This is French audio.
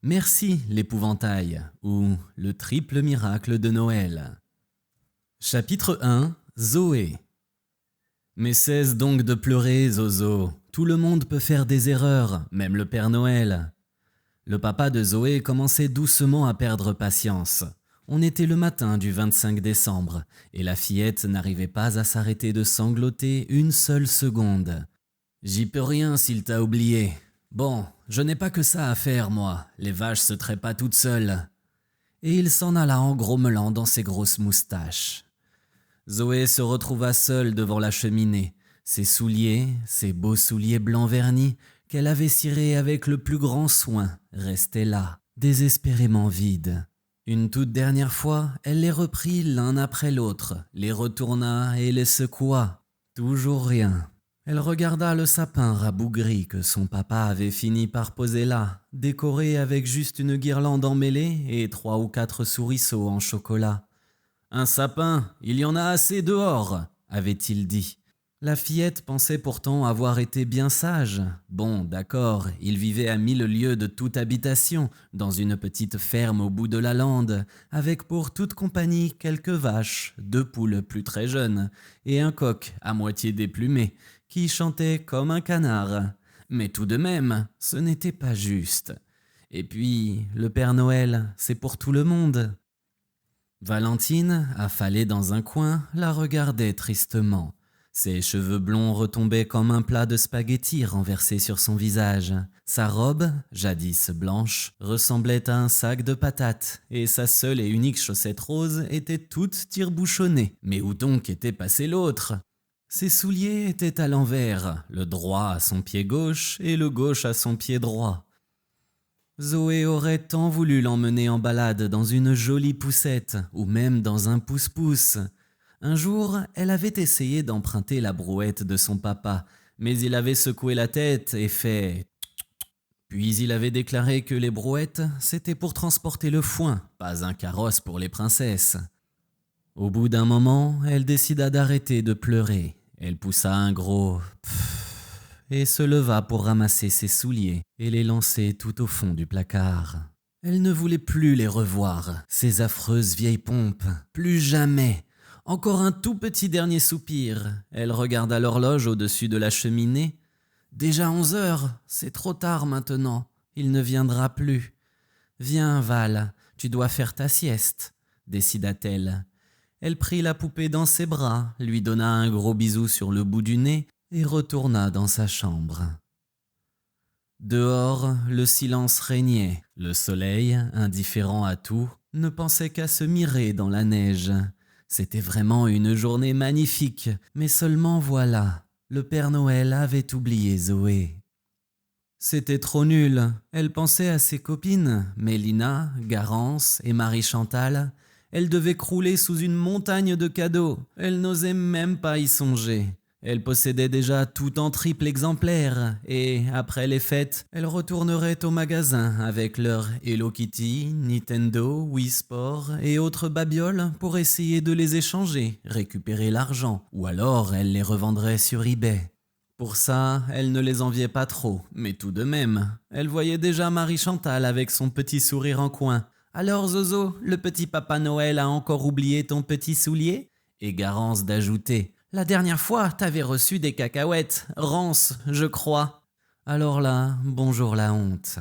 Merci l'épouvantail ou le triple miracle de Noël. Chapitre 1. Zoé. Mais cesse donc de pleurer, Zozo. Tout le monde peut faire des erreurs, même le Père Noël. Le papa de Zoé commençait doucement à perdre patience. On était le matin du 25 décembre et la fillette n'arrivait pas à s'arrêter de sangloter une seule seconde. « J'y peux rien s'il t'a oublié. Bon, je n'ai pas que ça à faire, moi. Les vaches se traient pas toutes seules. » Et il s'en alla en grommelant dans ses grosses moustaches. Zoé se retrouva seule devant la cheminée. Ses souliers, ses beaux souliers blancs vernis, qu'elle avait cirés avec le plus grand soin, restaient là, désespérément vides. Une toute dernière fois, elle les reprit l'un après l'autre, les retourna et les secoua. Toujours rien. Elle regarda le sapin rabougri que son papa avait fini par poser là, décoré avec juste une guirlande emmêlée et 3 ou 4 souriceaux en chocolat. « Un sapin, il y en a assez dehors !» avait-il dit. La fillette pensait pourtant avoir été bien sage. Bon, d'accord, il vivait à 1000 lieues de toute habitation, dans une petite ferme au bout de la lande, avec pour toute compagnie quelques vaches, 2 poules plus très jeunes, et un coq à moitié déplumé, qui chantait comme un canard. Mais tout de même, ce n'était pas juste. Et puis, le Père Noël, c'est pour tout le monde. Valentine, affalée dans un coin, la regardait tristement. Ses cheveux blonds retombaient comme un plat de spaghettis renversé sur son visage. Sa robe, jadis blanche, ressemblait à un sac de patates, et sa seule et unique chaussette rose était toute tire-bouchonnée. Mais où donc était passé l'autre ? Ses souliers étaient à l'envers, le droit à son pied gauche et le gauche à son pied droit. Zoé aurait tant voulu l'emmener en balade dans une jolie poussette, ou même dans un pousse-pousse. Un jour, elle avait essayé d'emprunter la brouette de son papa, mais il avait secoué la tête et fait « Puis il avait déclaré que les brouettes, c'était pour transporter le foin, pas un carrosse pour les princesses. Au bout d'un moment, elle décida d'arrêter de pleurer. Elle poussa un gros « pfff » et se leva pour ramasser ses souliers et les lancer tout au fond du placard. Elle ne voulait plus les revoir, ces affreuses vieilles pompes, plus jamais. Encore un tout petit dernier soupir. Elle regarda l'horloge au-dessus de la cheminée. Déjà 11 heures, c'est trop tard maintenant. Il ne viendra plus. Viens, Val, tu dois faire ta sieste, décida-t-elle. Elle prit la poupée dans ses bras, lui donna un gros bisou sur le bout du nez et retourna dans sa chambre. Dehors, le silence régnait. Le soleil, indifférent à tout, ne pensait qu'à se mirer dans la neige. C'était vraiment une journée magnifique, mais seulement voilà, le Père Noël avait oublié Zoé. C'était trop nul, elle pensait à ses copines, Mélina, Garance et Marie-Chantal. Elle devait crouler sous une montagne de cadeaux, elle n'osait même pas y songer. Elle possédait déjà tout en triple exemplaire et, après les fêtes, elle retournerait au magasin avec leur Hello Kitty, Nintendo, Wii Sport et autres babioles pour essayer de les échanger, récupérer l'argent, ou alors elle les revendrait sur eBay. Pour ça, elle ne les enviait pas trop, mais tout de même, elle voyait déjà Marie-Chantal avec son petit sourire en coin. « Alors Zozo, le petit Papa Noël a encore oublié ton petit soulier ?» Et Garance d'ajouter « La dernière fois, t'avais reçu des cacahuètes, rances, je crois. » Alors là, bonjour la honte.